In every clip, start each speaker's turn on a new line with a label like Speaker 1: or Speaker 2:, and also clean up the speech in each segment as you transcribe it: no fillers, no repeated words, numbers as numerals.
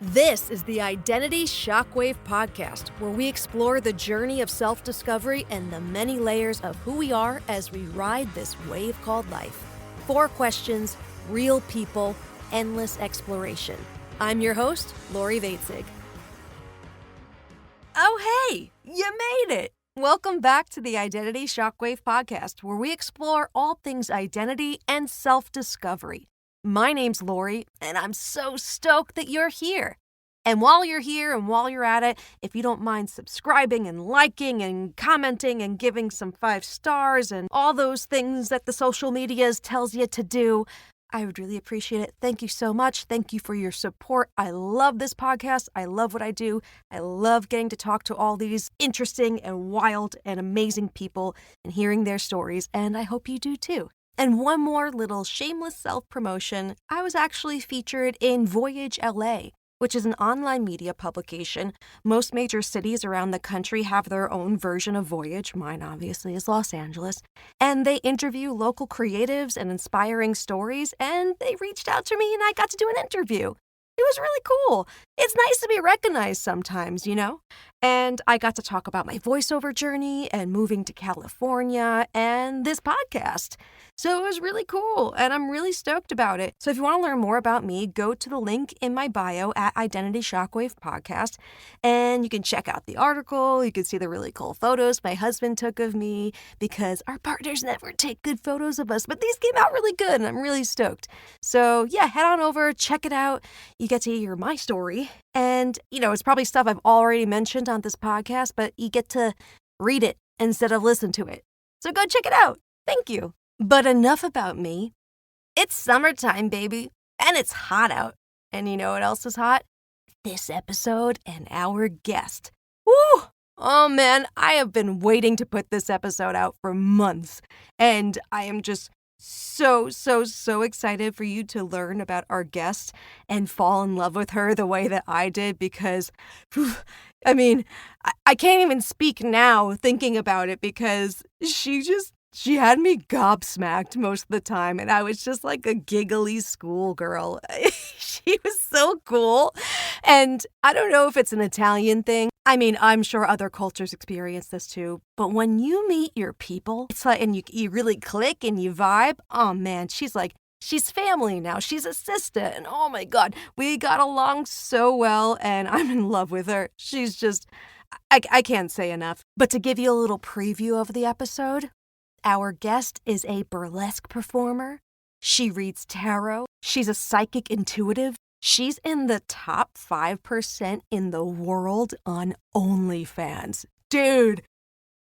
Speaker 1: This is the Identity Shockwave Podcast, where we explore the journey of self-discovery and the many layers of who we are as we ride this wave called life. 4 questions, real people, endless exploration. I'm your host, Lori Vaitzig. Oh, hey, you made it! Welcome back to the Identity Shockwave Podcast, where we explore all things identity and self-discovery. My name's Lori, and I'm so stoked that you're here. And while you're here and while you're at it, if you don't mind subscribing and liking and commenting and giving some 5 stars and all those things that the social medias tells you to do, I would really appreciate it. Thank you so much. Thank you for your support. I love this podcast. I love what I do. I love getting to talk to all these interesting and wild and amazing people and hearing their stories, and I hope you do too. And one more little shameless self-promotion. I was actually featured in Voyage LA, which is an online media publication. Most major cities around the country have their own version of Voyage. Mine, obviously, is Los Angeles. And they interview local creatives and inspiring stories, and they reached out to me and I got to do an interview. It was really cool. It's nice to be recognized sometimes, you know? And I got to talk about my voiceover journey and moving to California and this podcast. So it was really cool, and I'm really stoked about it. So if you want to learn more about me, go to the link in my bio at Identity Shockwave Podcast, and you can check out the article. You can see the really cool photos my husband took of me, because our partners never take good photos of us, but these came out really good, and I'm really stoked. So yeah, head on over, check it out. You get to hear my story, and it's probably stuff I've already mentioned on this podcast, but you get to read it instead of listen to it. So go check it out. Thank you. But enough about me. It's summertime, baby, and it's hot out. And you know what else is hot? This episode and our guest. Woo! Oh man, I have been waiting to put this episode out for months, and I am just so excited for you to learn about our guest and fall in love with her the way that I did, because, I can't even speak now thinking about it, because she had me gobsmacked most of the time, and I was just like a giggly schoolgirl. She was so cool, and I don't know if it's an Italian thing. I'm sure other cultures experience this too, but when you meet your people, it's like, and you really click and you vibe, oh man, she's family now. She's a sister, and oh my God, we got along so well, and I'm in love with her. She's just, I can't say enough. But to give you a little preview of the episode, our guest is a burlesque performer. She reads tarot. She's a psychic intuitive. She's in the top 5% in the world on OnlyFans. Dude,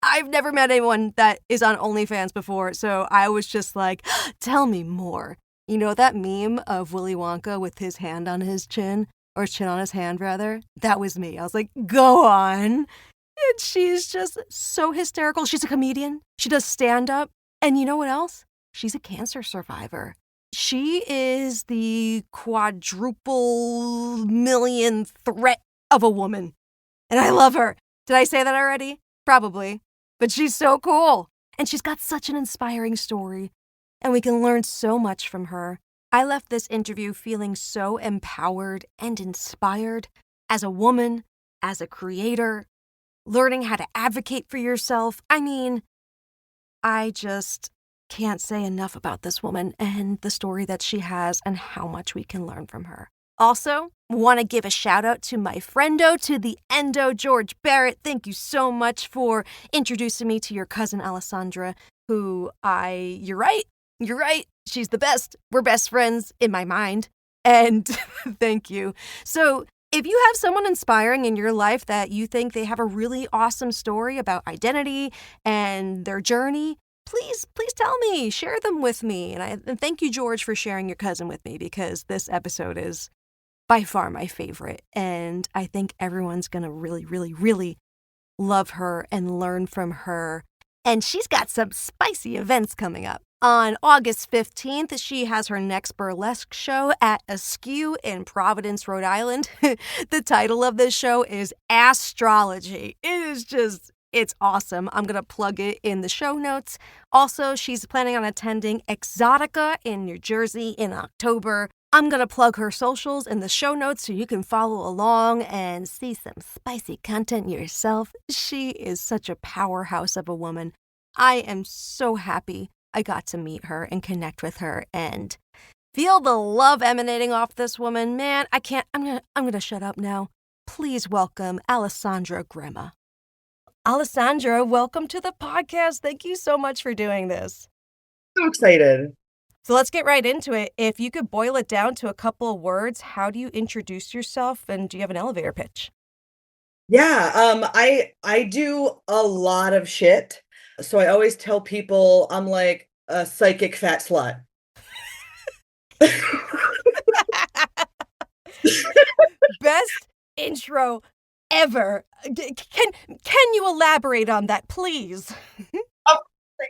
Speaker 1: I've never met anyone that is on OnlyFans before, so I was just like, tell me more. You know that meme of Willy Wonka with his hand on his chin, or chin on his hand, rather? That was me. I was like, go on. And she's just so hysterical. She's a comedian. She does stand-up. And you know what else? She's a cancer survivor. She is the quadruple million threat of a woman. And I love her. Did I say that already? Probably. But she's so cool. And she's got such an inspiring story. And we can learn so much from her. I left this interview feeling so empowered and inspired as a woman, as a creator, learning how to advocate for yourself. I just can't say enough about this woman and the story that she has and how much we can learn from her. Also, want to give a shout out to my friendo to the endo, George Barrett. Thank you so much for introducing me to your cousin Alessandra, who you're right, she's the best. We're best friends in my mind. And thank you. So if you have someone inspiring in your life that you think they have a really awesome story about identity and their journey, please tell me, share them with me. And thank you, George, for sharing your cousin with me, because this episode is by far my favorite. And I think everyone's going to really love her and learn from her. And she's got some spicy events coming up. On August 15th, she has her next burlesque show at Askew in Providence, Rhode Island. The title of this show is Astrology. It's awesome. I'm going to plug it in the show notes. Also, she's planning on attending Exotica in New Jersey in October. I'm going to plug her socials in the show notes so you can follow along and see some spicy content yourself. She is such a powerhouse of a woman. I am so happy I got to meet her and connect with her and feel the love emanating off this woman. Man, I can't. I'm going to shut up now. Please welcome Alessandra Grima. Alessandra, welcome to the podcast. Thank you so much for doing this.
Speaker 2: So excited.
Speaker 1: So let's get right into it. If you could boil it down to a couple of words, how do you introduce yourself and do you have an elevator pitch?
Speaker 2: Yeah, I do a lot of shit. So I always tell people I'm like a psychic fat slut.
Speaker 1: Best intro ever. Can you elaborate on that, please?
Speaker 2: Of course I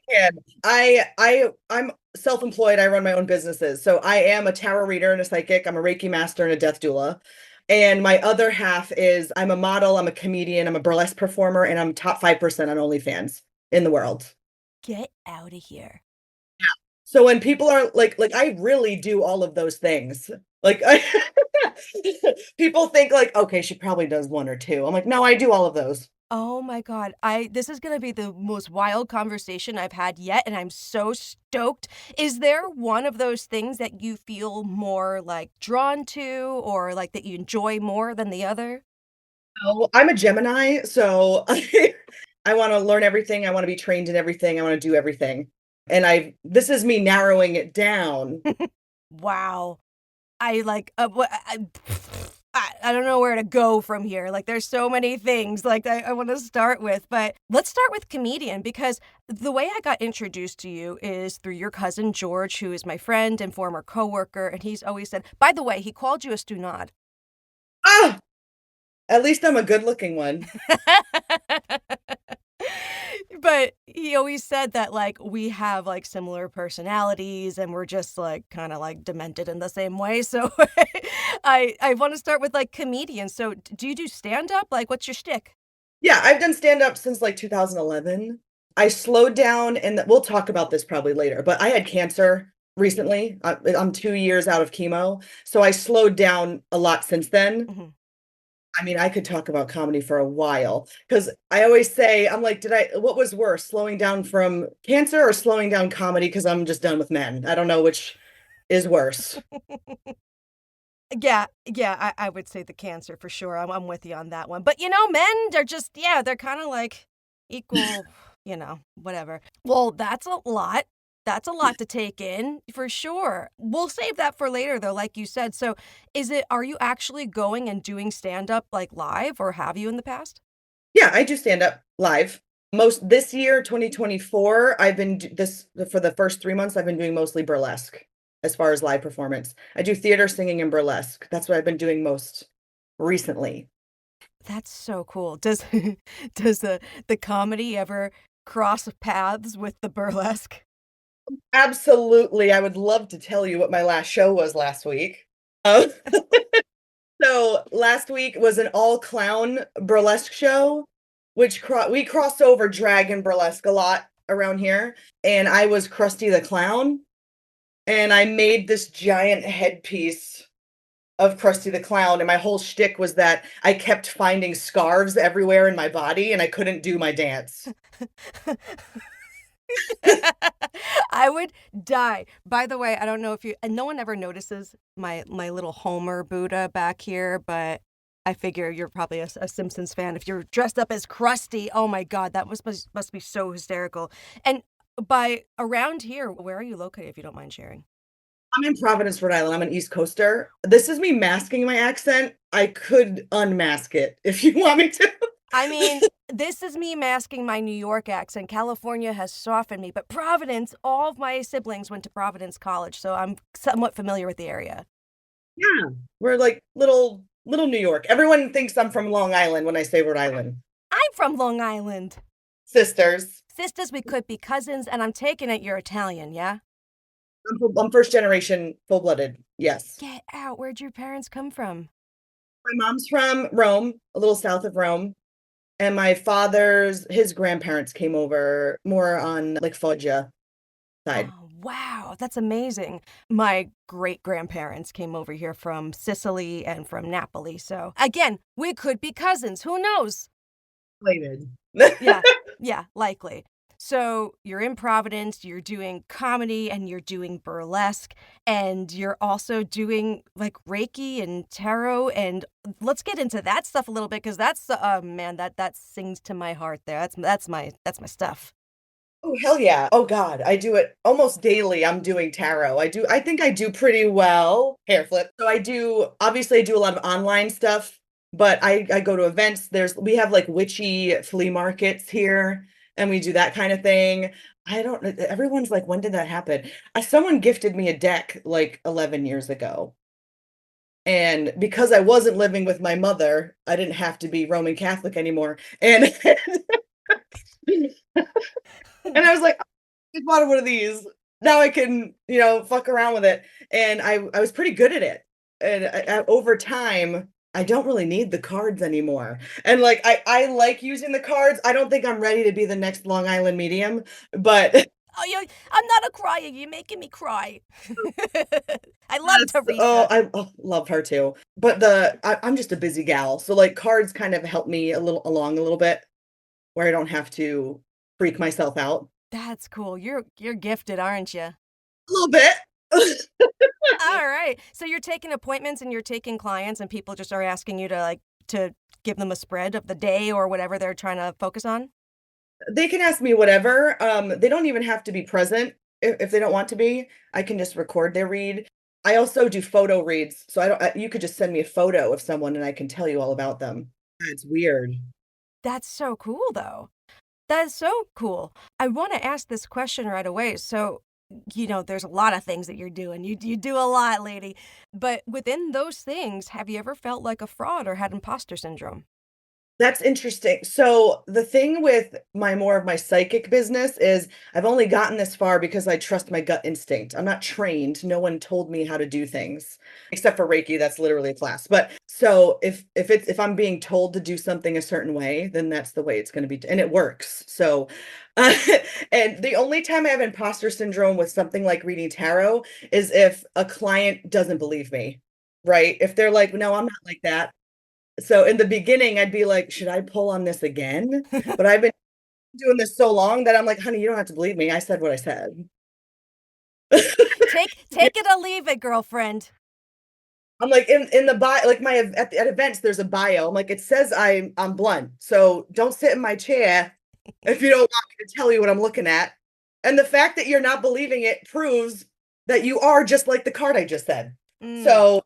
Speaker 2: can. I'm self-employed. I run my own businesses. So I am a tarot reader and a psychic. I'm a Reiki master and a death doula. And my other half is I'm a model, I'm a comedian, I'm a burlesque performer, and I'm top 5% on OnlyFans in the world.
Speaker 1: Get out of here.
Speaker 2: So when people are like I really do all of those things. Like I people think like, okay, she probably does one or two. I'm like, no, I do all of those.
Speaker 1: Oh my God. This is gonna be the most wild conversation I've had yet, and I'm so stoked. Is there one of those things that you feel more like drawn to or like that you enjoy more than the other?
Speaker 2: Oh, I'm a Gemini, so I want to learn everything. I want to be trained in everything. I want to do everything. And this is me narrowing it down.
Speaker 1: Wow. I like what I don't know where to go from here. Like there's so many things like I want to start with, but let's start with comedian because the way I got introduced to you is through your cousin George, who is my friend and former coworker, and he's always said, by the way, he called you a stunad.
Speaker 2: Ah, at least I'm a good-looking one.
Speaker 1: But he always said that like we have like similar personalities and we're just like kind of like demented in the same way. So I want to start with like comedians. So do you do stand up? Like what's your shtick?
Speaker 2: Yeah, I've done stand up since like 2011. I slowed down, and we'll talk about this probably later, but I had cancer recently. I'm 2 years out of chemo, so I slowed down a lot since then.
Speaker 1: Mhm.
Speaker 2: I mean, I could talk about comedy for a while because I always say, I'm like, what was worse, slowing down from cancer or slowing down comedy because I'm just done with men? I don't know which is worse.
Speaker 1: Yeah, I would say the cancer for sure. I'm with you on that one. But you know, men, they're just, yeah, they're kind of like equal, whatever. Well, that's a lot. That's a lot to take in for sure. We'll save that for later though, like you said. So are you actually going and doing stand up like live or have you in the past?
Speaker 2: Yeah, I do stand up live. Most this year, 2024, I've been this for the first 3 months, I've been doing mostly burlesque as far as live performance. I do theater, singing, and burlesque. That's what I've been doing most recently.
Speaker 1: That's so cool. Does does the comedy ever cross paths with the burlesque?
Speaker 2: Absolutely. I would love to tell you what my last show was last week. So last week was an all clown burlesque show, which we cross over drag and burlesque a lot around here. And I was Krusty the Clown, and I made this giant headpiece of Krusty the Clown. And my whole shtick was that I kept finding scarves everywhere in my body, and I couldn't do my dance.
Speaker 1: I would die. By the way, I don't know if you and no one ever notices my little Homer Buddha back here, but I figure you're probably a Simpsons fan. If you're dressed up as Krusty, oh my God, that must be so hysterical. And by around here, where are you located, if you don't mind sharing?
Speaker 2: I'm in Providence, Rhode Island. I'm an East Coaster. This is me masking my accent. I could unmask it if you want me to.
Speaker 1: I mean, this is me masking my New York accent. California has softened me, but Providence, all of my siblings went to Providence College, so I'm somewhat familiar with the area.
Speaker 2: Yeah, we're like little New York. Everyone thinks I'm from Long Island when I say Rhode Island.
Speaker 1: I'm from Long Island.
Speaker 2: Sisters.
Speaker 1: Sisters, we could be cousins, and I'm taking it you're Italian, yeah?
Speaker 2: I'm first generation full-blooded. Yes.
Speaker 1: Get out. Where'd your parents come from?
Speaker 2: My mom's from Rome, a little south of Rome, and my father's his grandparents came over more on like Foggia
Speaker 1: Oh,
Speaker 2: side.
Speaker 1: Wow, that's amazing. My great grandparents came over here from Sicily and from Napoli. So, again, we could be cousins. Who knows?
Speaker 2: Related.
Speaker 1: Yeah, yeah, likely. So, you're in Providence, you're doing comedy and you're doing burlesque, and you're also doing like Reiki and tarot. And let's get into that stuff a little bit because that's, oh man, that sings to my heart there. That's my stuff.
Speaker 2: Oh, hell yeah. Oh god, I do it almost daily. I'm doing tarot. I think I do pretty well. Hair flip. So obviously I do a lot of online stuff, but I go to events. We have like witchy flea markets here and we do that kind of thing. I don't everyone's like, when did that happen? Someone gifted me a deck like 11 years ago. And because I wasn't living with my mother, I didn't have to be Roman Catholic anymore. And and I was like, just wanted one of these. Now I can, fuck around with it. And I was pretty good at it. And over time, I don't really need the cards anymore. And like I like using the cards. I don't think I'm ready to be the next Long Island medium, but
Speaker 1: Oh, I'm not a crier. You're making me cry. I love
Speaker 2: yes, oh,
Speaker 1: Teresa.
Speaker 2: I love her too. But I'm just a busy gal. So like cards kind of help me a little bit where I don't have to freak myself out
Speaker 1: That's cool. You're gifted, aren't you?
Speaker 2: a little bit.
Speaker 1: All right. So you're taking appointments and you're taking clients and people just are asking you to give them a spread of the day or whatever they're trying to focus on?
Speaker 2: They can ask me whatever. They don't even have to be present if they don't want to be. I can just record their read. I also do photo reads, so I don't. You could just send me a photo of someone, and I can tell you all about them. It's weird.
Speaker 1: That's so cool though. That is so cool. I want to ask this question right away. So, there's a lot of things that you're doing. You do a lot, lady. But within those things, have you ever felt like a fraud or had imposter syndrome?
Speaker 2: That's interesting. So the thing with more of my psychic business is I've only gotten this far because I trust my gut instinct. I'm not trained. No one told me how to do things except for Reiki. That's literally a class. But so if I'm being told to do something a certain way, then that's the way it's going to be, and it works. So, uh, and the only time I have imposter syndrome with something like reading tarot is if a client doesn't believe me, right? If they're like, no, I'm not like that. So in the beginning, I'd be like, "Should I pull on this again?" But I've been doing this so long that I'm like, "Honey, you don't have to believe me. I said what I said." Yeah,
Speaker 1: Take it or leave it, girlfriend.
Speaker 2: I'm like in the bio, like at events, there's a bio. I'm like, it says I'm blunt, so don't sit in my chair if you don't want me to tell you what I'm looking at. And the fact that you're not believing it proves that you are just like the card I just said.
Speaker 1: Mm.
Speaker 2: So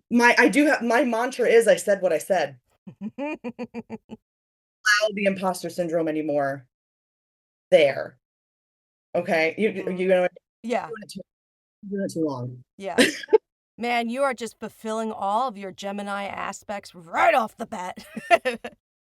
Speaker 2: my mantra is I said what I said. Allow the imposter syndrome anymore. There. Okay,
Speaker 1: Mm.
Speaker 2: you know
Speaker 1: Yeah,
Speaker 2: doing it too doing it too long.
Speaker 1: yeah. Man, you are just fulfilling all of your Gemini aspects right off the bat.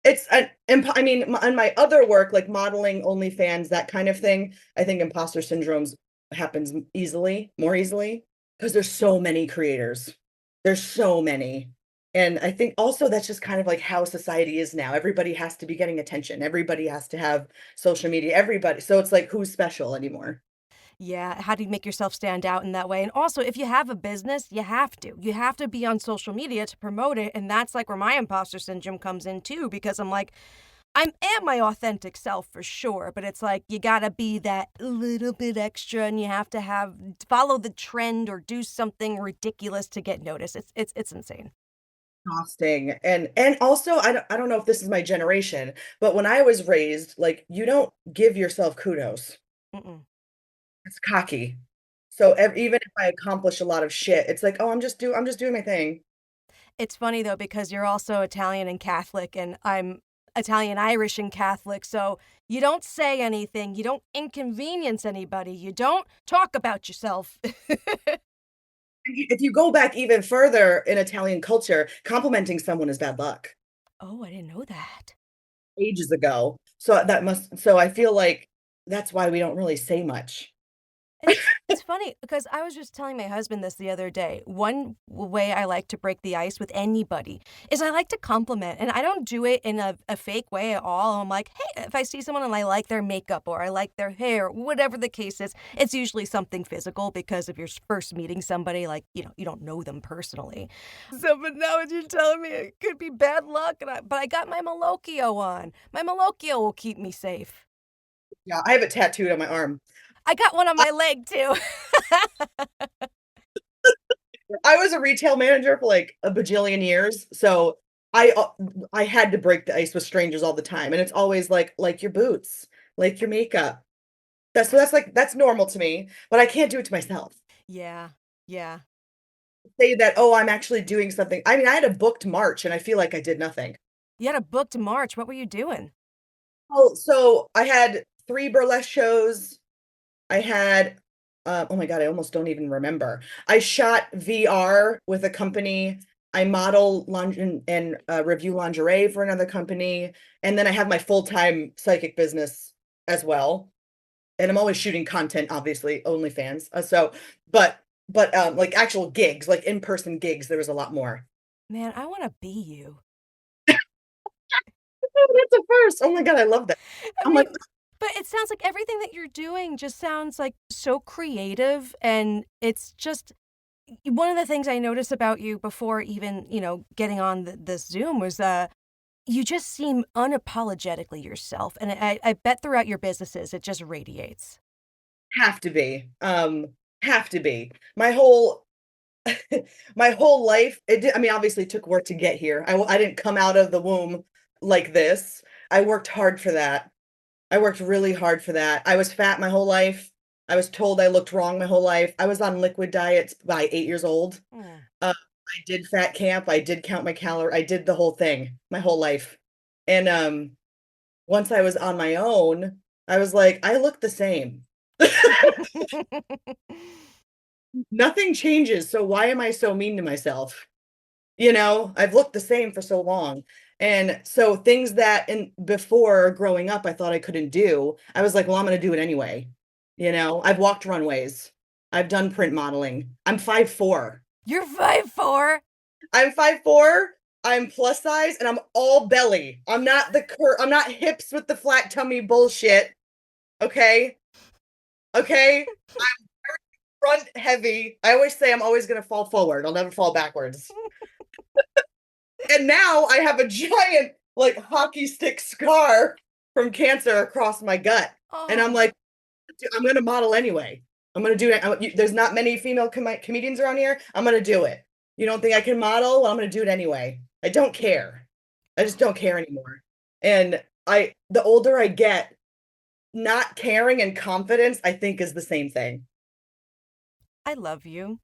Speaker 2: It's an I mean, on my other work, like modeling, OnlyFans, that kind of thing, I think imposter syndromes happens more easily, because there's so many creators. There's so many. And I think also that's just kind of like how society is now. Everybody has to be getting attention. Everybody has to have social media. Everybody. So it's like, who's special anymore?
Speaker 1: Yeah, how do you make yourself stand out in that way? And also, if you have a business, you have to. You have to be on social media to promote it. And that's like where my imposter syndrome comes in too, because I'm like, I am my authentic self for sure, but it's like you gotta be that little bit extra and you have to follow the trend or do something ridiculous to get noticed. It's insane.
Speaker 2: Exhausting. And also I don't know if this is my generation, but when I was raised, like you don't give yourself kudos.
Speaker 1: Mm-mm.
Speaker 2: It's cocky. So even if I accomplish a lot of shit, it's like, "Oh, I'm just doing my thing."
Speaker 1: It's funny though because you're also Italian and Catholic, and I'm Italian, Irish, and Catholic. So you don't say anything, you don't inconvenience anybody, you don't talk about yourself.
Speaker 2: If you go back even further in Italian culture, complimenting someone is bad luck,
Speaker 1: Oh, I didn't know that.
Speaker 2: ages ago. So I feel like that's why we don't really say much.
Speaker 1: It's funny because I was just telling my husband this the other day. One way I like to break the ice with anybody is I like to compliment, and I don't do it in a fake way at all. I'm like, hey, if I see someone and I like their makeup or I like their hair, whatever the case is, it's usually something physical because if you're first meeting somebody, like, you don't know them personally. So, but now you're telling me it could be bad luck, but I got my Malocchio on. My Malocchio will keep me safe.
Speaker 2: Yeah, I have it tattooed on my arm.
Speaker 1: I got one on my leg too.
Speaker 2: I was a retail manager for like a bajillion years, so I had to break the ice with strangers all the time, and it's always like your boots, like your makeup. That's normal to me, but I can't do it to myself.
Speaker 1: Yeah, yeah.
Speaker 2: Say that, oh, I'm actually doing something. I mean, I had a booked March, and I feel like I did nothing.
Speaker 1: You had a booked March. What were you doing?
Speaker 2: Oh, so I had 3 burlesque shows. I had, oh my God, I almost don't even remember. I shot VR with a company. I model and review lingerie for another company. And then I have my full-time psychic business as well. And I'm always shooting content, obviously, OnlyFans. Like actual gigs, like in-person gigs, there was a lot more.
Speaker 1: Man, I wanna be you.
Speaker 2: Oh, that's a first. Oh my God, I love that.
Speaker 1: I
Speaker 2: I'm
Speaker 1: mean,
Speaker 2: like,
Speaker 1: but it sounds like everything that you're doing just sounds, like, so creative, and it's just one of the things I noticed about you before even, getting on this Zoom was, you just seem unapologetically yourself, and I bet throughout your businesses, it just radiates.
Speaker 2: have to be. Have to be. My whole my whole life, I mean, obviously, it took work to get here. I didn't come out of the womb like this. I worked hard for that. I worked really hard for that. I was fat my whole life. I was told I looked wrong my whole life. I was on liquid diets by 8 years old.
Speaker 1: Mm.
Speaker 2: I did fat camp. I did count my calorie. I did the whole thing my whole life. And once I was on my own, I was like, I look the same. Nothing changes. So why am I so mean to myself? I've looked the same for so long. And so things that in before growing up I thought I couldn't do, I was like, well, I'm gonna do it anyway. I've walked runways. I've done print modeling. I'm 5'4".
Speaker 1: You're 5'4"?
Speaker 2: I'm 5'4". I'm plus size and I'm all belly. I'm not hips with the flat tummy bullshit. Okay. Okay. Front heavy. I always say I'm always gonna fall forward. I'll never fall backwards. And now I have a giant, like, hockey stick scar from cancer across my gut. And I'm
Speaker 1: Oh.
Speaker 2: like, I'm going to model anyway. I'm going to do it. There's not many female comedians around here. I'm going to do it. You don't think I can model? Well, I'm going to do it anyway. I don't care. I just don't care anymore. And the older I get, not caring and confidence, I think is the same thing.
Speaker 1: I love you.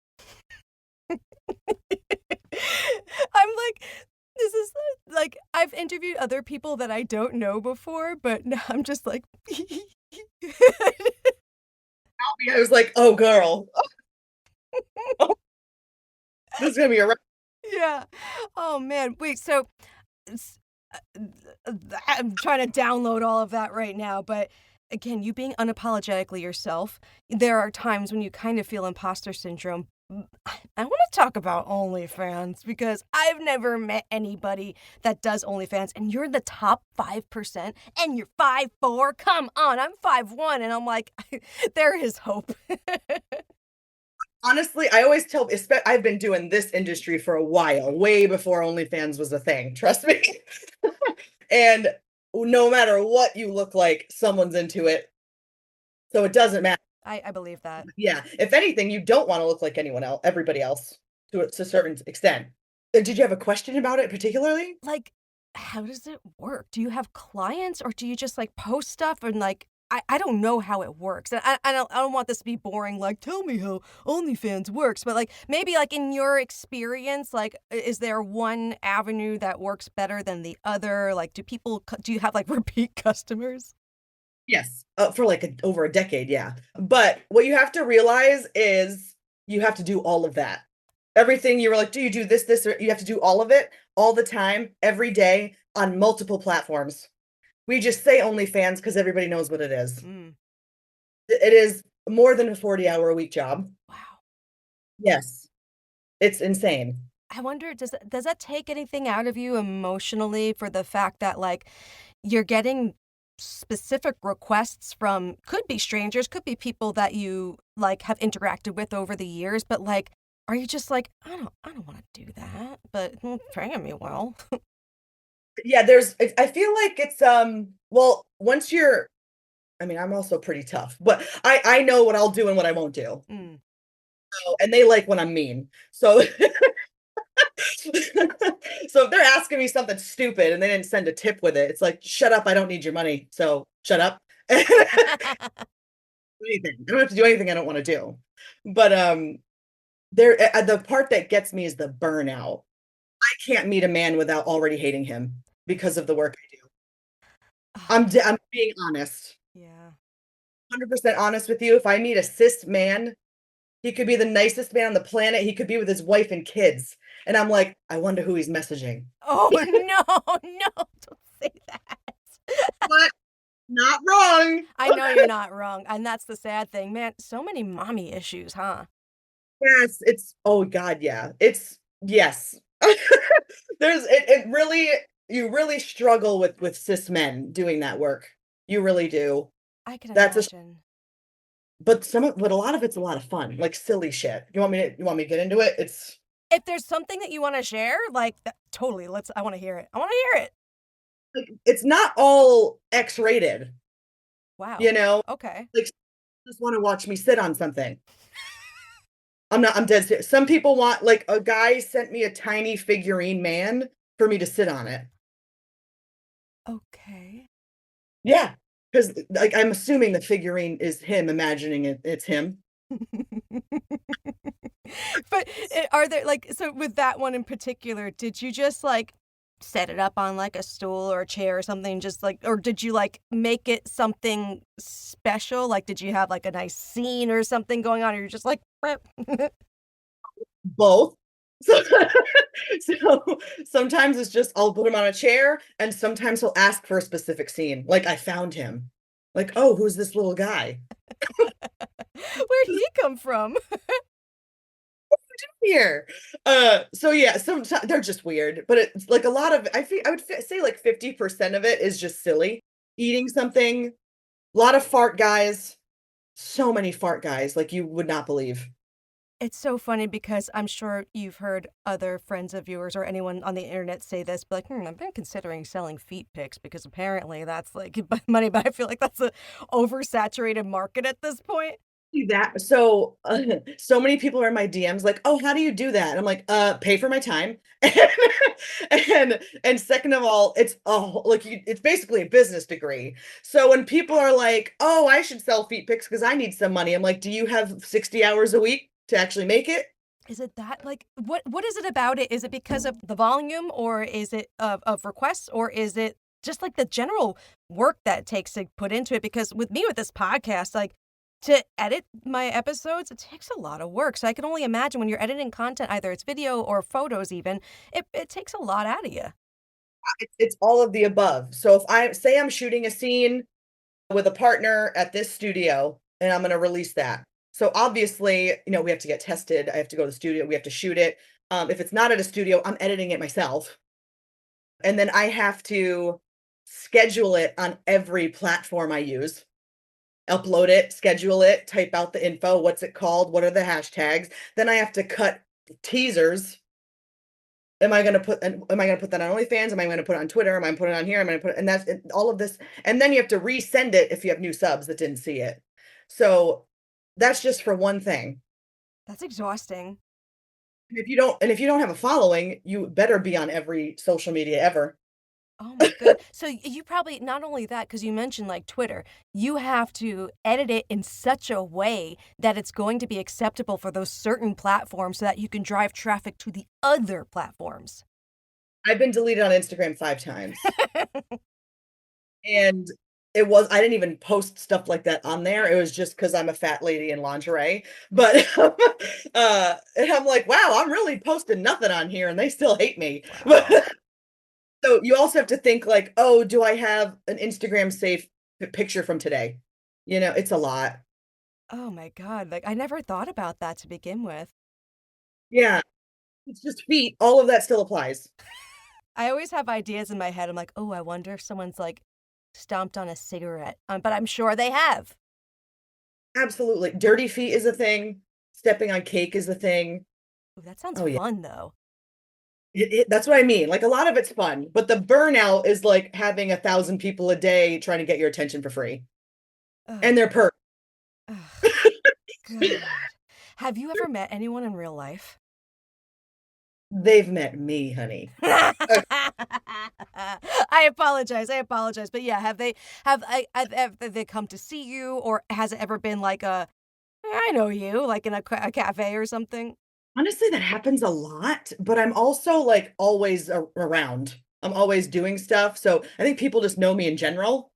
Speaker 1: I'm like, this is like, I've interviewed other people that I don't know before, but now I'm just like,
Speaker 2: I was like, oh, girl, this is going to be a
Speaker 1: yeah. Oh man. Wait, so s- I'm trying to download all of that right now, but again, you being unapologetically yourself, there are times when you kind of feel imposter syndrome. I want to talk about OnlyFans because I've never met anybody that does OnlyFans, and you're in the top 5%, and you're 5'4". Come on, I'm 5'1", and I'm like, there is hope.
Speaker 2: Honestly, I always tell I've been doing this industry for a while, way before OnlyFans was a thing, trust me. And no matter what you look like, someone's into it. So it doesn't matter.
Speaker 1: I believe that.
Speaker 2: Yeah. If anything, you don't want to look like anyone else, everybody else to a certain extent. Did you have a question about it particularly?
Speaker 1: Like, how does it work? Do you have clients or do you just like post stuff and like I don't know how it works. And I don't want this to be boring, like tell me how OnlyFans works, but like maybe like in your experience, like is there one avenue that works better than the other? Like do you have like repeat customers?
Speaker 2: Yes. For like over a decade, yeah. But what you have to realize is you have to do all of that. Everything you were like, do you do this, or you have to do all of it all the time, every day on multiple platforms. We just say OnlyFans because everybody knows what it is.
Speaker 1: Mm.
Speaker 2: It is more than a 40-hour-a-week job.
Speaker 1: Wow.
Speaker 2: Yes, it's insane.
Speaker 1: I wonder, does that take anything out of you emotionally for the fact that like you're getting specific requests from could be strangers, could be people that you like have interacted with over the years, but like are you just like I don't want to do that, but paying me well.
Speaker 2: Yeah, I feel like it's, well, once you're I mean, I'm also pretty tough, but I know what I'll do and what I won't do.
Speaker 1: Mm.
Speaker 2: So and they like when I'm mean. So so if they're asking me something stupid and they didn't send a tip with it, it's like, "Shut up, I don't need your money, so shut up." Anything. I don't have to do anything I don't wanna do. But, the part that gets me is the burnout. I can't meet a man without already hating him because of the work I do. I'm being honest.
Speaker 1: Yeah.
Speaker 2: 100% honest with you. If I meet a cis man, he could be the nicest man on the planet. He could be with his wife and kids. And I'm like, I wonder who he's messaging.
Speaker 1: Oh no, no, don't say that.
Speaker 2: What? Not wrong.
Speaker 1: I know you're not wrong, and that's the sad thing. Man, so many mommy issues, huh?
Speaker 2: Yes, it's oh god, yeah. It's yes. It really you really struggle with cis men doing that work. You really do.
Speaker 1: I can
Speaker 2: That's a
Speaker 1: imagine.
Speaker 2: but a lot of it's a lot of fun, like silly shit. You want me to get into it? It's
Speaker 1: If there's something that you wanna share, like, totally, I wanna hear it. I wanna hear it.
Speaker 2: like it's not all X-rated,
Speaker 1: Wow.
Speaker 2: you know?
Speaker 1: Okay.
Speaker 2: Like just want to watch me sit on something. I'm dead serious. Some people want like a guy sent me a tiny figurine man for me to sit on it.
Speaker 1: Okay.
Speaker 2: Yeah, because like I'm assuming the figurine is him, imagining it's him.
Speaker 1: But, are there like so with that one in particular, did you just, like, set it up on, like, a stool or a chair or something, just, like or did you, like, make it something special? Like, did you have, like, a nice scene or something going on, or you're just like,
Speaker 2: Both. So, so sometimes it's just I'll put him on a chair, and sometimes he'll ask for a specific scene. Like I found him. Like, oh, who's this little guy
Speaker 1: Where'd he come from?
Speaker 2: here? So yeah, sometimes they're just weird, but it's like a lot of I would say like 50% of it is just silly. Eating something, a lot of fart guys, so many fart guys, like you would not believe.
Speaker 1: It's so funny because I'm sure you've heard other friends of yours or anyone on the internet say this, but like, I've been considering selling feet pics because apparently that's like money, but I feel like that's a oversaturated market at this point.
Speaker 2: See that so, so many people are in my DMs like, "Oh, how do you do that?" And I'm like, pay for my time." And second of all, it's a whole like, it's basically a business degree. So when people are like, "Oh, I should sell feet pics because I need some money." I'm like, "Do you have 60 hours a week to actually make it?"
Speaker 1: Is it that like what is it about it? Is it because of the volume or is it of requests or is it just like the general work that it takes to put into it? Because with me with this podcast, like to edit my episodes, it takes a lot of work. So I can only imagine when you're editing content, either it's video or photos even, it takes a lot out of you.
Speaker 2: It's all of the above. So if I say I'm shooting a scene with a partner at this studio and I'm going to release that. So obviously, we have to get tested. I have to go to the studio. We have to shoot it. If it's not at a studio, I'm editing it myself. And then I have to schedule it on every platform I use, upload it, schedule it, type out the info. What's it called? What are the hashtags? Then I have to cut teasers. Am I gonna put that on OnlyFans? Am I gonna put it on Twitter? Am I gonna put it on here? Am I gonna put it, and that's all of this. And then you have to resend it if you have new subs that didn't see it. So that's just for one thing.
Speaker 1: That's exhausting.
Speaker 2: And if you don't have a following, you better be on every social media ever.
Speaker 1: Oh my good. So you probably not only that, because you mentioned like Twitter, you have to edit it in such a way that it's going to be acceptable for those certain platforms so that you can drive traffic to the other platforms.
Speaker 2: I've been deleted on Instagram 5 times. And I didn't even post stuff like that on there. It was just because I'm a fat lady in lingerie. But and I'm like, wow, I'm really posting nothing on here and they still hate me.
Speaker 1: Wow.
Speaker 2: So you also have to think like, oh, do I have an Instagram safe picture from today? It's a lot.
Speaker 1: Oh my God. Like, I never thought about that to begin with.
Speaker 2: Yeah, it's just feet. All of that still applies.
Speaker 1: I always have ideas in my head. I'm like, oh, I wonder if someone's like stomped on a cigarette. But I'm sure they have.
Speaker 2: Absolutely. Dirty feet is a thing. Stepping on cake is a thing.
Speaker 1: Ooh, that sounds
Speaker 2: Oh yeah.
Speaker 1: fun though.
Speaker 2: That's what I mean. Like a lot of it's fun, but the burnout is like having 1,000 people a day trying to get your attention for free.
Speaker 1: Ugh,
Speaker 2: And they're per
Speaker 1: ugh, God. Have you ever met anyone in real life?
Speaker 2: they've met me, honey. Uh,
Speaker 1: I apologize. I apologize. But yeah, have they come to see you, or has it ever been like a I know you, like in a cafe or something?
Speaker 2: Honestly, that happens a lot, but I'm also like always around. I'm always doing stuff. So I think people just know me in general.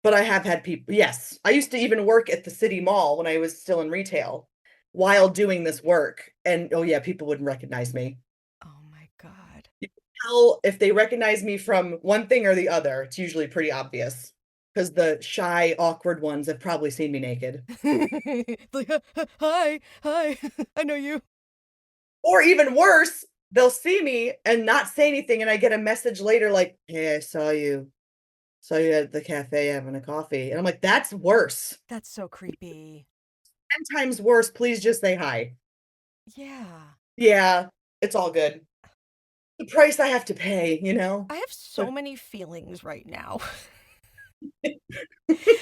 Speaker 2: But I have had people, yes. I used to even work at the city mall when I was still in retail while doing this work. And oh, yeah, people wouldn't recognize me.
Speaker 1: Oh my God.
Speaker 2: You can tell if they recognize me from one thing or the other. It's usually pretty obvious because the shy, awkward ones have probably seen me naked.
Speaker 1: Like, hi, hi, I know you.
Speaker 2: Or even worse, they'll see me and not say anything. And I get a message later like, hey, I saw you at the cafe having a coffee. And I'm like, that's worse.
Speaker 1: That's so creepy.
Speaker 2: 10 times worse. Please just say hi.
Speaker 1: Yeah.
Speaker 2: Yeah, it's all good. The price I have to pay, you know?
Speaker 1: I have so
Speaker 2: But
Speaker 1: many feelings right now.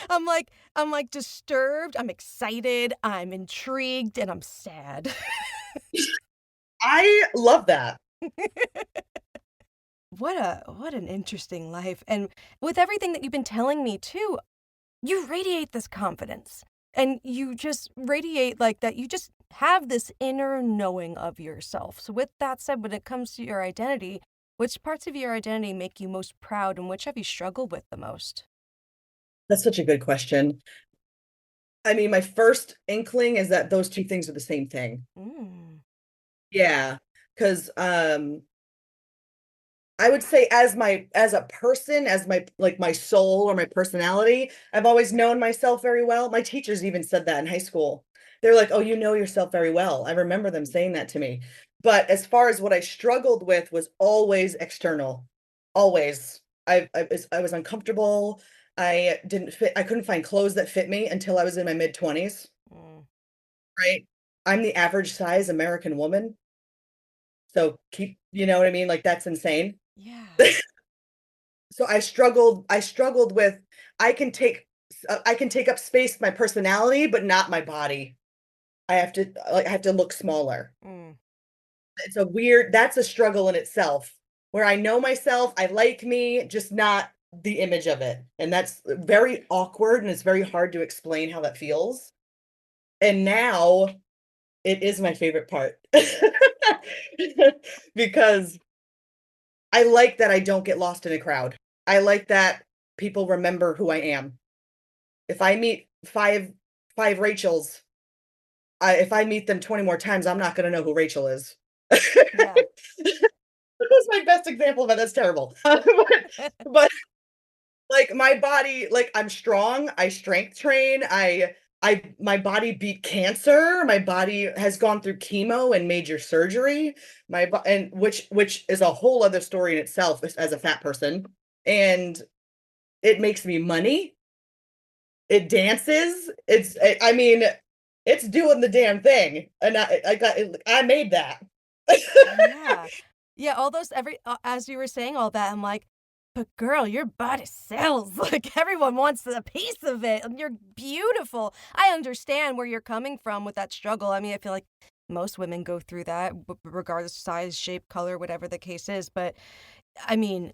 Speaker 1: I'm like disturbed, I'm excited, I'm intrigued, and I'm sad.
Speaker 2: I love that.
Speaker 1: What an interesting life. And with everything that you've been telling me too, you radiate this confidence. And you just radiate like that. You just have this inner knowing of yourself. So with that said, when it comes to your identity, which parts of your identity make you most proud and which have you struggled with the most?
Speaker 2: That's such a good question. I mean, my first inkling is that those 2 things are the same thing.
Speaker 1: Mm.
Speaker 2: Yeah, because I would say as a person, as my like, my soul or my personality, I've always known myself very well. My teachers even said that in high school. They're like, "Oh, you know yourself very well." I remember them saying that to me. But as far as what I struggled with was always external. Always. I was uncomfortable. I couldn't find clothes that fit me until I was in my mid-20s,
Speaker 1: Mm.
Speaker 2: right? I'm the average size American woman, so keep you know what I mean? Like, that's insane.
Speaker 1: Yeah.
Speaker 2: So I struggled with I can take up space, my personality, but not my body. I have to look smaller.
Speaker 1: Mm.
Speaker 2: That's a struggle in itself, where I know myself, I like me, just not the image of it, and that's very awkward, and it's very hard to explain how that feels, and now it is my favorite part. Because I like that I don't get lost in a crowd. I like that people remember who I am. If I meet 5 Rachels, if I meet them 20 more times, I'm not gonna know who Rachel is.
Speaker 1: Yeah.
Speaker 2: That was my best example, but that's terrible. But, like, my body like, I'm strong, I strength train, my body beat cancer, my body has gone through chemo and major surgery, my bo and which is a whole other story in itself as a fat person, and it makes me money, it dances, I mean, it's doing the damn thing, and I made that.
Speaker 1: Yeah. Yeah, all those as you were saying all that, I'm like, "But girl, your body sells, like, everyone wants a piece of it, and you're beautiful." I understand where you're coming from with that struggle. I mean, I feel like most women go through that regardless size, shape, color, whatever the case is, but, I mean,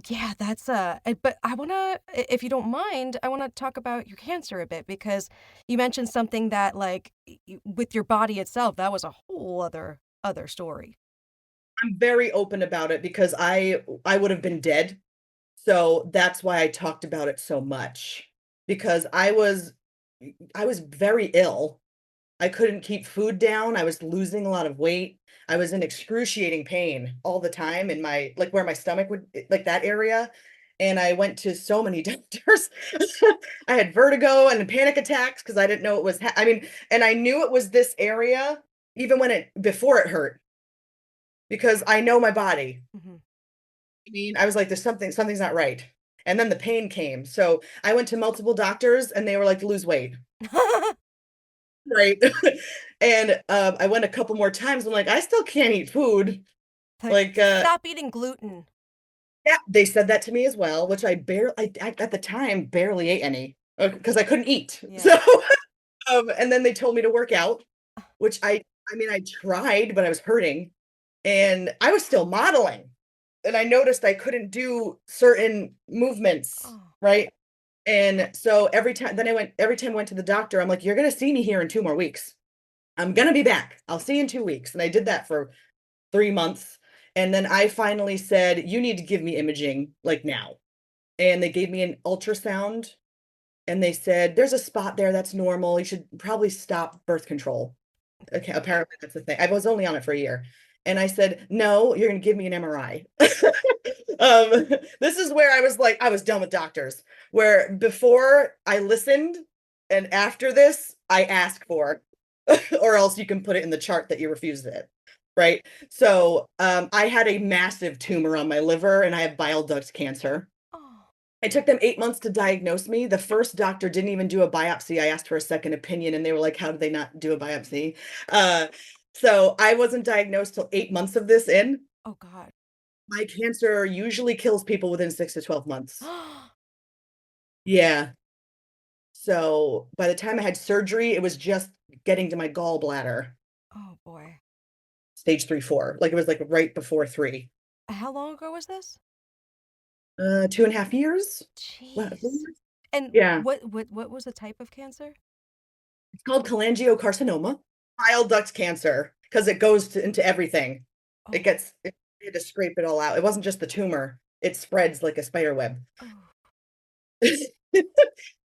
Speaker 1: yeah, that's, but I wanna if you don't mind, I wanna talk about your cancer a bit because you mentioned something that, like, with your body itself, that was a whole other story.
Speaker 2: I'm very open about it because I would have been dead. So that's why I talked about it so much because I was very ill. I couldn't keep food down. I was losing a lot of weight. I was in excruciating pain all the time in my like where my stomach would like that area. and I went to so many doctors. I had vertigo and panic attacks because I didn't know it was I mean, and I knew it was this area even when it before it hurt because I know my body.
Speaker 1: Mhm.
Speaker 2: I mean, I was like, there's something's not right. And then the pain came. So I went to multiple doctors and they were like, lose weight. Right. And I went a couple more times. I'm like, I still can't eat food.
Speaker 1: Like,
Speaker 2: Like,
Speaker 1: stop eating gluten.
Speaker 2: yeah, they said that to me as well, which I at the time barely ate any because I couldn't eat.
Speaker 1: Yeah.
Speaker 2: So, and then they told me to work out, which I mean, I tried, but I was hurting and I was still modeling. And I noticed I couldn't do certain movements,
Speaker 1: Oh.
Speaker 2: right? And so every time I went to the doctor, I'm like, you're gonna see me here in 2 more weeks. I'm gonna be back. I'll see you in 2 weeks. And I did that for 3 months. And then I finally said, you need to give me imaging like now. And they gave me an ultrasound and they said, there's a spot there that's normal. You should probably stop birth control. Okay, apparently that's the thing. I was only on it for a year. And I said, no, you're gonna give me an MRI. This is where I was like, I was done with doctors. Where before I listened, and after this, I ask for, or else you can put it in the chart that you refused it. Right. So I had a massive tumor on my liver and I have bile duct cancer.
Speaker 1: Oh.
Speaker 2: It took them 8 months to diagnose me. The first doctor didn't even do a biopsy. I asked for a second opinion and they were like, how did they not do a biopsy? Uh, so I wasn't diagnosed till 8 months of this in.
Speaker 1: Oh God.
Speaker 2: My cancer usually kills people within 6 to 12 months. Yeah. So by the time I had surgery, it was just getting to my gallbladder,
Speaker 1: Oh boy.
Speaker 2: stage 3, 4. Like it was like right before 3.
Speaker 1: How long ago was this?
Speaker 2: 2.5 years. What, 4
Speaker 1: Jeez.
Speaker 2: years?
Speaker 1: And
Speaker 2: Yeah.
Speaker 1: what was the type of cancer?
Speaker 2: It's called cholangiocarcinoma, bile duct cancer, because it goes into everything.
Speaker 1: Oh.
Speaker 2: It had to scrape it all out. It wasn't just the tumor. It spreads like a spider web.
Speaker 1: Oh.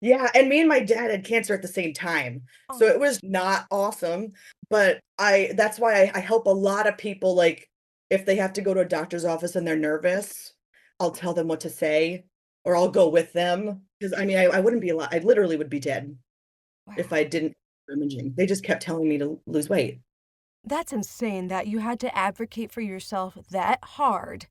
Speaker 2: Yeah, and me and my dad had cancer at the same time. So
Speaker 1: Oh.
Speaker 2: it was not awesome, but I that's why I help a lot of people, like, if they have to go to a doctor's office and they're nervous, I'll tell them what to say, or I'll go with them. Because I mean, I wouldn't be alive. I literally would be dead if
Speaker 1: Wow.
Speaker 2: I didn't do imaging. They just kept telling me to lose weight.
Speaker 1: That's insane that you had to advocate for yourself that hard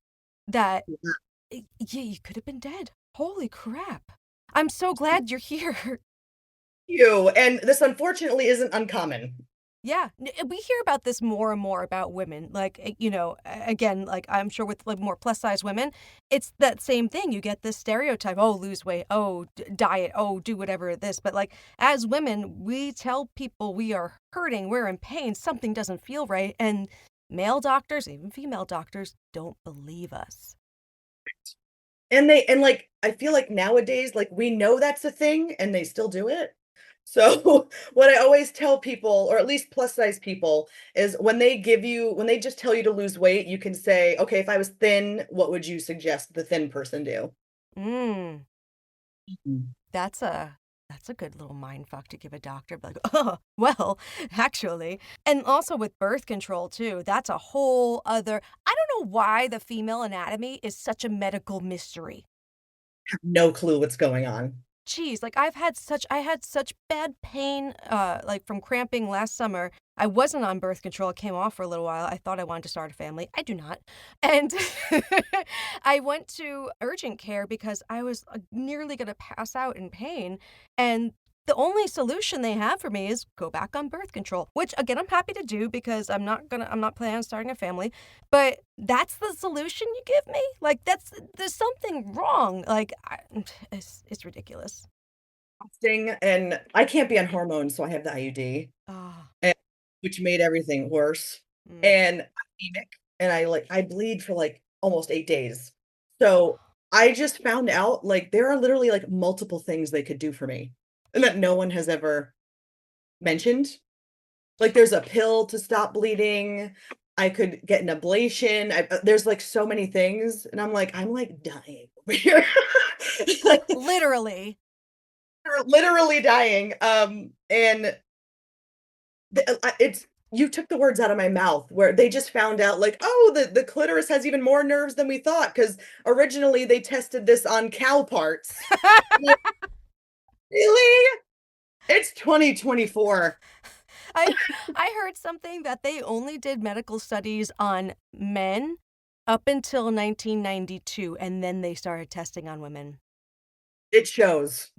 Speaker 1: that
Speaker 2: Yeah.
Speaker 1: yeah, you could have been dead. Holy crap. I'm so glad you're here.
Speaker 2: You and this unfortunately isn't uncommon.
Speaker 1: Yeah, we hear about this more and more about women. Like, again, like I'm sure with like more plus size women, it's that same thing. You get this stereotype: oh, lose weight, oh, diet, oh, do whatever this. But like as women, we tell people we are hurting, we're in pain, something doesn't feel right, and male doctors, even female doctors, don't believe us.
Speaker 2: And like I feel like nowadays, like we know that's a thing and they still do it. So what I always tell people, or at least plus size people, is when they just tell you to lose weight, you can say, okay, if I was thin, what would you suggest the thin person do?
Speaker 1: Mm.
Speaker 2: Mhm.
Speaker 1: That's a good little mind fuck to give a doctor. Like, oh, well, actually. And also with birth control, too, that's a whole other. I don't know why the female anatomy is such a medical mystery.
Speaker 2: No clue what's going on.
Speaker 1: Jeez, like I had such bad pain, like from cramping last summer. I wasn't on birth control. It came off for a little while. I thought I wanted to start a family. I do not. And I went to urgent care because I was nearly going to pass out in pain. And the only solution they have for me is go back on birth control, which again, I'm happy to do because I'm not planning on starting a family. But that's the solution you give me? Like there's something wrong. Like it's ridiculous.
Speaker 2: And I can't be on hormones, so I have the IUD,
Speaker 1: Ah.
Speaker 2: and, which made everything worse.
Speaker 1: Mm.
Speaker 2: And I'm anemic, and I bleed for like almost 8 days. So I just found out like there are literally like multiple things they could do for me, and that no one has ever mentioned. Like there's a pill to stop bleeding. I could get an ablation. There's like so many things, and I'm like dying over here.
Speaker 1: Like literally.
Speaker 2: Literally dying. And it's you took the words out of my mouth where they just found out like, oh, the clitoris has even more nerves than we thought because originally they tested this on cow parts. Like, really? It's 2024.
Speaker 1: I I heard something that they only did medical studies on men up until 1992, and then they started testing on women.
Speaker 2: It shows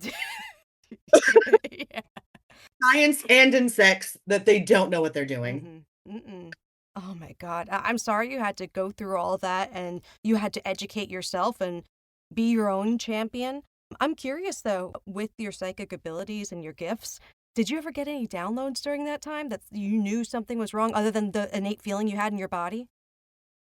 Speaker 1: Yeah.
Speaker 2: science and in sex that they don't know what they're doing.
Speaker 1: Mhm. Mm-mm. Oh my god. I'm sorry you had to go through all that and you had to educate yourself and be your own champion. I'm curious though, with your psychic abilities and your gifts, did you ever get any downloads during that time that you knew something was wrong other than the innate feeling you had in your body?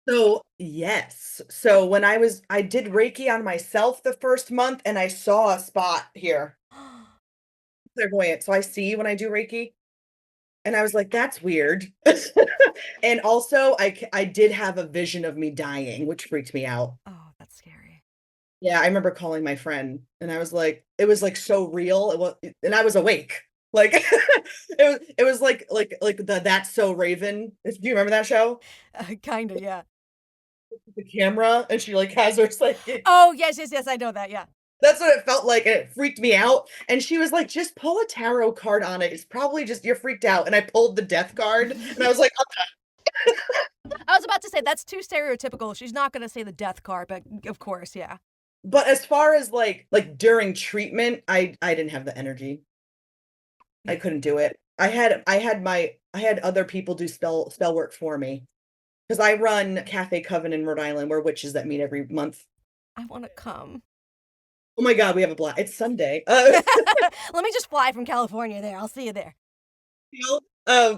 Speaker 2: So, yes. So when I did Reiki on myself the first month and I saw a spot here, clairvoyant. So I see when I do Reiki and I was like, that's weird. And also I did have a vision of me dying, which freaked me out.
Speaker 1: Oh, that's scary.
Speaker 2: Yeah, I remember calling my friend and I was like, it was like so real. It was, and I was awake. Like it was like the That's So Raven. Do you remember that show?
Speaker 1: Kinda, yeah.
Speaker 2: The camera and she like has her psychic.
Speaker 1: Oh, yes, yes, yes, I know that, yeah.
Speaker 2: That's what it felt like, and it freaked me out, and she was like, "Just pull a tarot card on it, it's probably just you're freaked out," and I pulled the death card, and I was like,
Speaker 1: I was about to say that's too stereotypical. She's not gonna say the death card, but of course, yeah.
Speaker 2: but as far as, like, during treatment, I didn't have the energy. I
Speaker 1: Yeah.
Speaker 2: couldn't do it. I had other people do spell work for me because I run Cafe Coven in Rhode Island, we're witches that meet every month.
Speaker 1: I wanna come.
Speaker 2: Oh my god, we have a blast. It's Sunday.
Speaker 1: Let me just fly from California there. I'll see you there.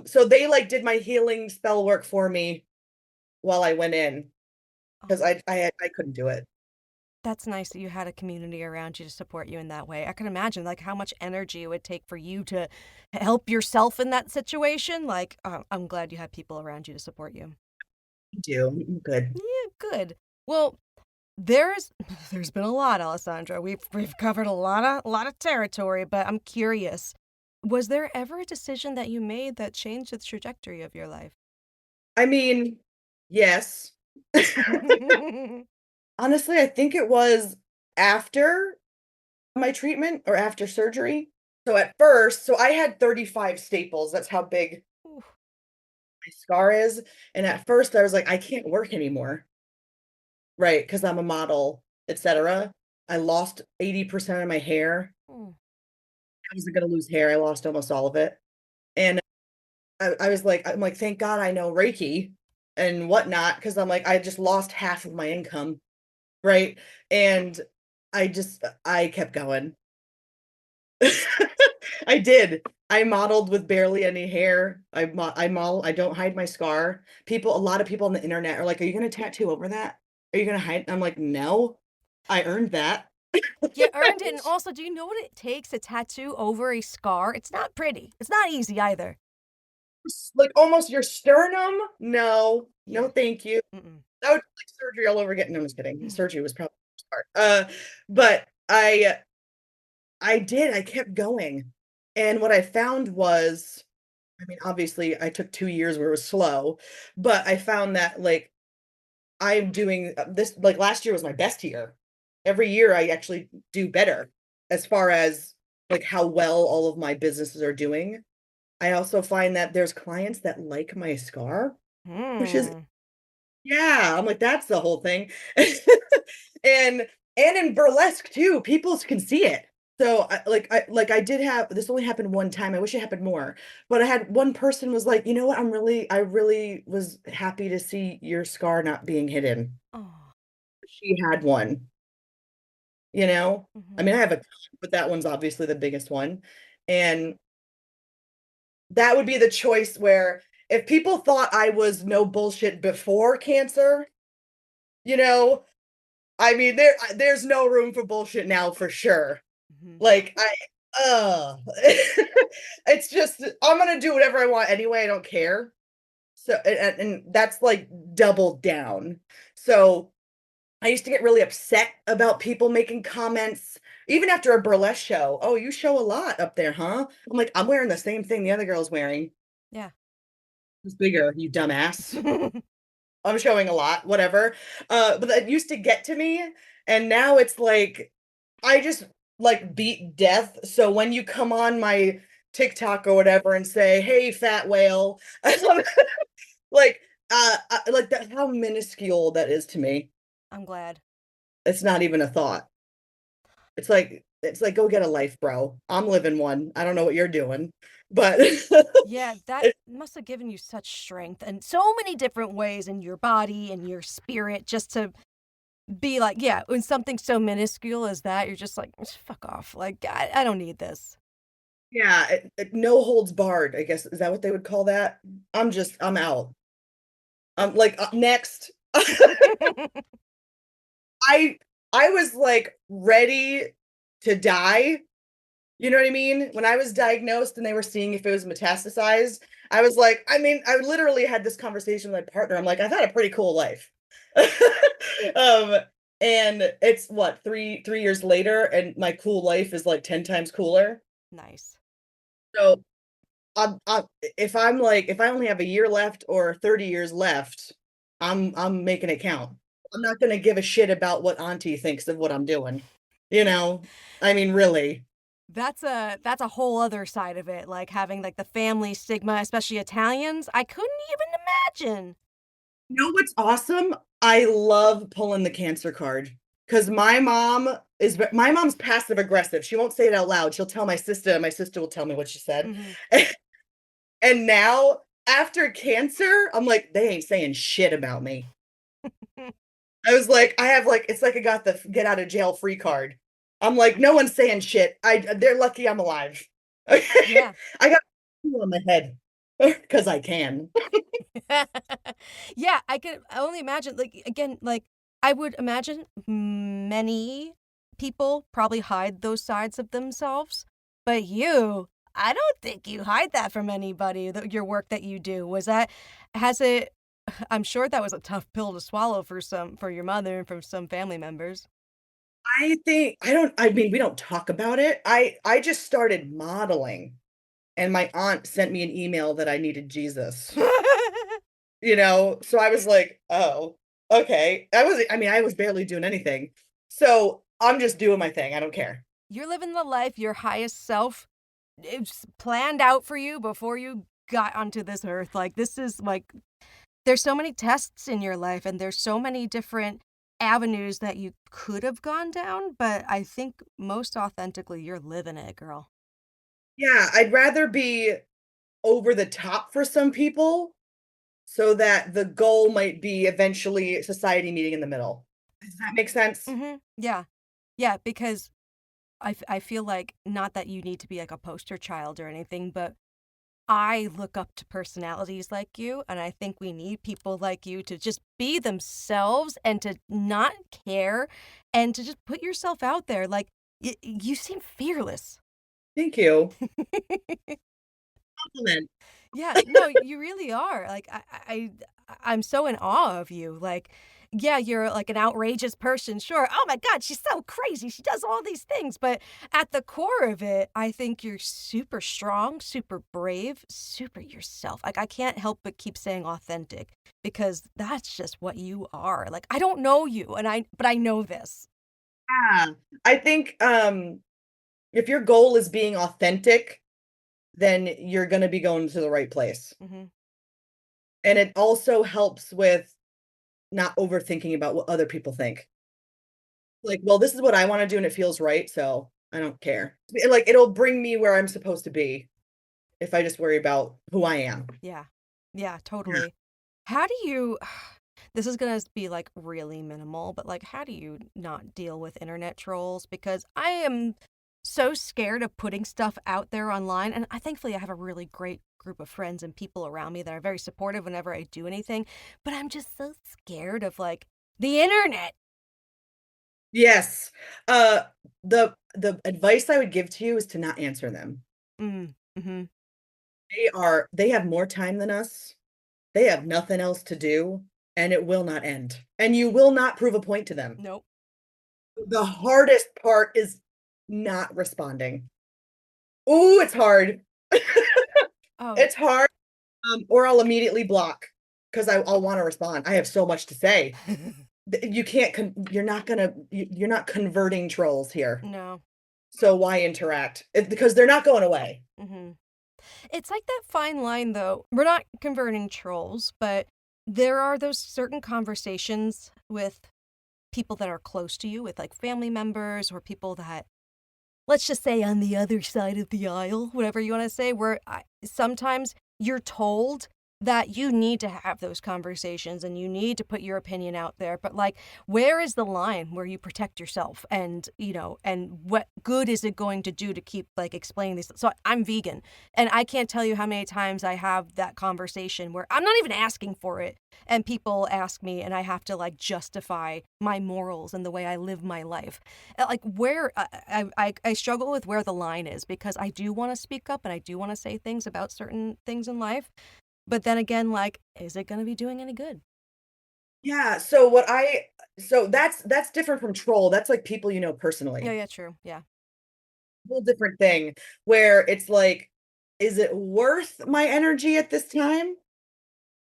Speaker 2: So they, like, did my healing spell work for me while I went in
Speaker 1: Oh,
Speaker 2: 'cause I couldn't do it.
Speaker 1: that's nice that you had a community around you to support you in that way. I can imagine, like, how much energy it would take for you to help yourself in that situation. Like, I'm glad you had people around you to support you.
Speaker 2: I do. Good.
Speaker 1: Yeah, good. Well, there's there's been a lot, Alessandra. We've covered a lot of territory, but I'm curious. Was there ever a decision that you made that changed the trajectory of your life?
Speaker 2: I mean, yes. Honestly, I think it was after my treatment or after surgery. So at first, so I had 35 staples. That's how big
Speaker 1: Oof.
Speaker 2: my scar is. And at first I was like, I can't work anymore. Right. Because I'm a model, etc. I lost 80% of my hair.
Speaker 1: Mm.
Speaker 2: I wasn't gonna lose hair. I lost almost all of it. And I was like, I'm like, thank God I know Reiki and whatnot. Cause I'm like, I just lost half of my income. Right. And I kept going. I did. I modeled with barely any hair. I model. I don't hide my scar. A lot of people on the internet are like, "Are you gonna tattoo over that? Are you gonna hide?" I'm like, "No, I earned that."
Speaker 1: You earned it, and also, do you know what it takes to tattoo over a scar? It's not pretty. It's not easy either.
Speaker 2: Like almost your sternum. No, no,
Speaker 1: Yeah.
Speaker 2: thank you.
Speaker 1: Mm-mm.
Speaker 2: That would be like surgery all over again. No, I'm just kidding. Surgery was probably the worst part. But I did. I kept going, and what I found was, I mean, obviously, I took 2 years where it was slow, but I found that like I'm doing this like last year was my best year. Every year I actually do better as far as like how well all of my businesses are doing. I also find that there's clients that like my scar, which is
Speaker 1: Hmm.
Speaker 2: yeah, I'm like that's the whole thing. and in burlesque too, people can see it. So I did have this only happened one time. I wish it happened more. But I had one person was like, "You know what? I really was happy to see your scar not being hidden."
Speaker 1: Oh.
Speaker 2: She had one, you know? I mean, I
Speaker 1: Mhm.
Speaker 2: have a ton, but that one's obviously the biggest one, and that would be the choice where if people thought I was no bullshit before cancer, you know, I mean, there's no room for bullshit now for sure.
Speaker 1: Mhm.
Speaker 2: Like, it's just I'm gonna do whatever I want anyway, I don't care. So and that's, like, double down. So I used to get really upset about people making comments, even after a burlesque show. "Oh, you show a lot up there, huh?" I'm like, "I'm wearing the same thing the other girl's wearing."
Speaker 1: Yeah.
Speaker 2: It's bigger, you dumbass. I'm showing a lot, whatever. But that used to get to me, and now it's like I just like beat death. So when you come on my TikTok or whatever and say, "Hey, fat whale," like, like that, how minuscule that is to me.
Speaker 1: I'm glad.
Speaker 2: It's not even a thought. It's like go get a life, bro. I'm living one. I don't know what you're doing, but
Speaker 1: Yeah, that
Speaker 2: it,
Speaker 1: must have given you such strength and so many different ways in your body and your spirit just to be like, yeah, when something so minuscule as that, you're just like, fuck off. Like, I don't need this.
Speaker 2: yeah, no holds barred. I guess is that what they would call that? I'm out. I'm like next. I I was like ready to die. You know what I mean? When I was diagnosed and they were seeing if it was metastasized, I was like, I mean, I literally had this conversation with my partner. I'm like, I've had a pretty cool life. um, and it's what, three years later, and my cool life is like 10 times cooler.
Speaker 1: Nice.
Speaker 2: So I'm if I only have a year left or 30 years left, I'm making it count. I'm not gonna give a shit about what auntie thinks of what I'm doing. You know? I mean, really.
Speaker 1: That's a whole other side of it, like having like the family stigma, especially Italians. I couldn't even imagine.
Speaker 2: You know what's awesome? I love pulling the cancer card because my mom's passive aggressive. She won't say it out loud. She'll tell my sister, and my sister will tell me what she said.
Speaker 1: Hmm.
Speaker 2: And now after cancer, I'm like, they ain't saying shit about me. I was like, I have like, it's like I got the get out of jail free card. I'm like, no one's saying shit. They're lucky I'm alive.
Speaker 1: Yeah.
Speaker 2: I got on the head because I can.
Speaker 1: Yeah, I could only imagine, like, again, like, I would imagine many people probably hide those sides of themselves, but you, I don't think you hide that from anybody, your work that you do. Has it, I'm sure that was a tough pill to swallow for your mother and for some family members.
Speaker 2: I mean, we don't talk about it. I just started modeling and my aunt sent me an email that I needed Jesus. So I was like, "Oh, okay." I was barely doing anything. So, I'm just doing my thing. I don't care.
Speaker 1: You're living the life your highest self it's planned out for you before you got onto this earth. Like, this is like, there's so many tests in your life and there's so many different avenues that you could have gone down, but I think most authentically, you're living it, girl.
Speaker 2: Yeah, I'd rather be over the top for some people so that the goal might be eventually society meeting in the middle. Does that make sense?
Speaker 1: Yeah. Yeah, because I feel like not that you need to be like a poster child or anything, but I look up to personalities like you, and I think we need people like you to just be themselves and to not care and to just put yourself out there. Like, you seem fearless.
Speaker 2: Thank you. Compliment.
Speaker 1: Yeah, no, you really are. Like, I'm so in awe of you. Like, yeah, you're like an outrageous person, sure. Oh my God, she's so crazy. She does all these things. But at the core of it, I think you're super strong, super brave, super yourself. Like, I can't help but keep saying authentic because that's just what you are. Like, I don't know you, but I know this.
Speaker 2: Yeah. I think, if your goal is being authentic, then you're gonna be going to the right place.
Speaker 1: Hmm.
Speaker 2: And it also helps with not overthinking about what other people think. Like, well, this is what I wanna do and it feels right, so I don't care. Like, it'll bring me where I'm supposed to be if I just worry about who I am.
Speaker 1: Yeah. Yeah,
Speaker 2: Yeah.
Speaker 1: totally. How do you this is gonna be like really minimal, but like how do you not deal with internet trolls? Because I am so scared of putting stuff out there online. And I thankfully I have a really great group of friends and people around me that are very supportive whenever I do anything. But I'm just so scared of like the internet.
Speaker 2: Yes. Uh, the advice I would give to you is to not answer them.
Speaker 1: Mm-hmm.
Speaker 2: They have more time than us. They have nothing else to do, and it will not end. And you will not prove a point to them.
Speaker 1: Nope.
Speaker 2: The hardest part is not responding. Ooh, it's hard.
Speaker 1: Oh,
Speaker 2: It's hard. Or I'll immediately block because I'll want to respond. I have so much to say. You can't, you're not converting trolls here.
Speaker 1: No.
Speaker 2: So why interact? Because they're not going away.
Speaker 1: Mm-hmm. It's like that fine line, though. We're not converting trolls, but there are those certain conversations with people that are close to you, with like family members or people that, let's just say, on the other side of the aisle, whatever you want to say, where sometimes you're told that you need to have those conversations and you need to put your opinion out there. But like, where is the line where you protect yourself? And, and what good is it going to do to keep like explaining these? So I'm vegan, and I can't tell you how many times I have that conversation where I'm not even asking for it. And people ask me and I have to like justify my morals and the way I live my life. Like where I struggle with where the line is, because I do want to speak up and I do want to say things about certain things in life. But then again, like, is it going to be doing any good?
Speaker 2: Yeah. So that's different from troll. That's like people you know personally.
Speaker 1: Yeah, true. Yeah.
Speaker 2: Whole different thing where it's like, is it worth my energy at this time?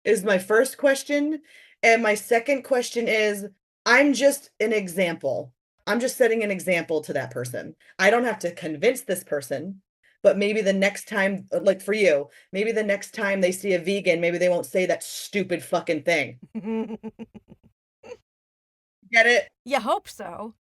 Speaker 2: Is my first question. And my second question is, I'm just an example. I'm just setting an example to that person. I don't have to convince this person, but maybe the next time, like for you, maybe the next time they see a vegan, maybe they won't say that stupid fucking thing. Get it?
Speaker 1: You hope so.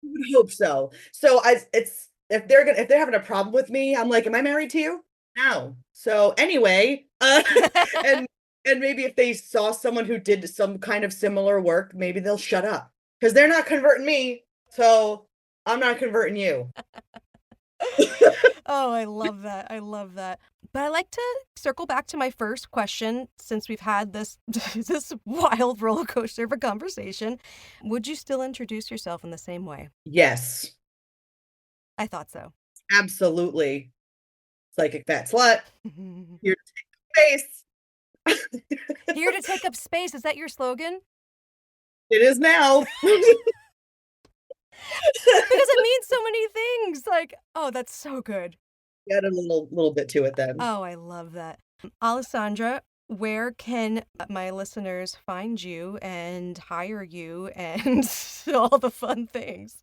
Speaker 2: I would hope so. So it's if they're having a problem with me, I'm like, am I married to you? No. So anyway, and and maybe if they saw someone who did some kind of similar work, maybe they'll shut up because they're not converting me. So I'm not converting you.
Speaker 1: Oh, I love that. I love that. But I like to circle back to my first question, since we've had this this wild roller coaster of a conversation. Would you still introduce yourself in the same way?
Speaker 2: Yes,
Speaker 1: I thought so.
Speaker 2: absolutely. Psychic fat slut. Here to take space.
Speaker 1: Here to take up space. Is that your slogan?
Speaker 2: It is now.
Speaker 1: Because it means so many things. Like, oh, that's so good.
Speaker 2: Add a little bit to it then.
Speaker 1: Oh, I love that. Alessandra, where can my listeners find you and hire you and all the fun things?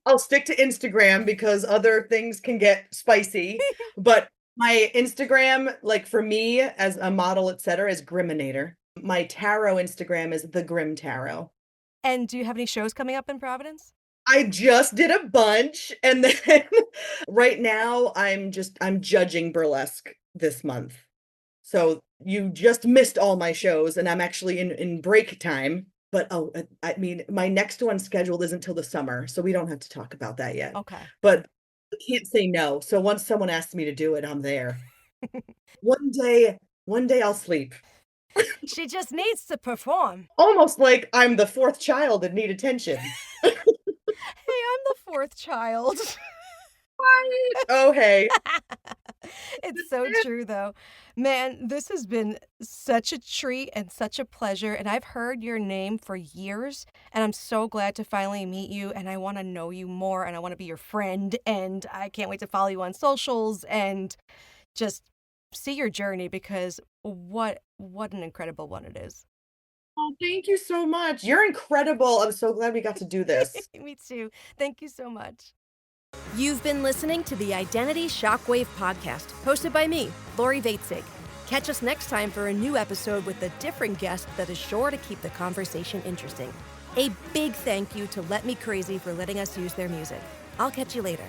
Speaker 2: I'll stick to Instagram because other things can get spicy, but my Instagram, like for me as a model, etc., is Griminator. My tarot Instagram is the Grim Tarot.
Speaker 1: And do you have any shows coming up in Providence?
Speaker 2: I just did a bunch, and then right now I'm judging Burlesque this month. So you just missed all my shows, and I'm actually in break time. But I mean, my next one scheduled isn't till the summer, so we don't have to talk about that yet.
Speaker 1: Okay.
Speaker 2: But I can't say no. So once someone asks me to do it, I'm there. One day I'll sleep.
Speaker 1: She just needs to perform.
Speaker 2: Almost like I'm the fourth child and need attention.
Speaker 1: Hey, I'm the fourth child.
Speaker 2: Oh, hey.
Speaker 1: It's so true, though. Man, this has been such a treat and such a pleasure. And I've heard your name for years. And I'm so glad to finally meet you. And I want to know you more. And I want to be your friend. And I can't wait to follow you on socials and just see your journey, because what an incredible one it is.
Speaker 2: Oh, thank you so much. You're incredible. I'm so glad we got to do this.
Speaker 1: Me too. Thank you so much. You've been listening to the Identity Shockwave podcast, hosted by me, Lori Vaitzig. Catch us next time for a new episode with a different guest that is sure to keep the conversation interesting. A big thank you to Let Me Crazy for letting us use their music. I'll catch you later.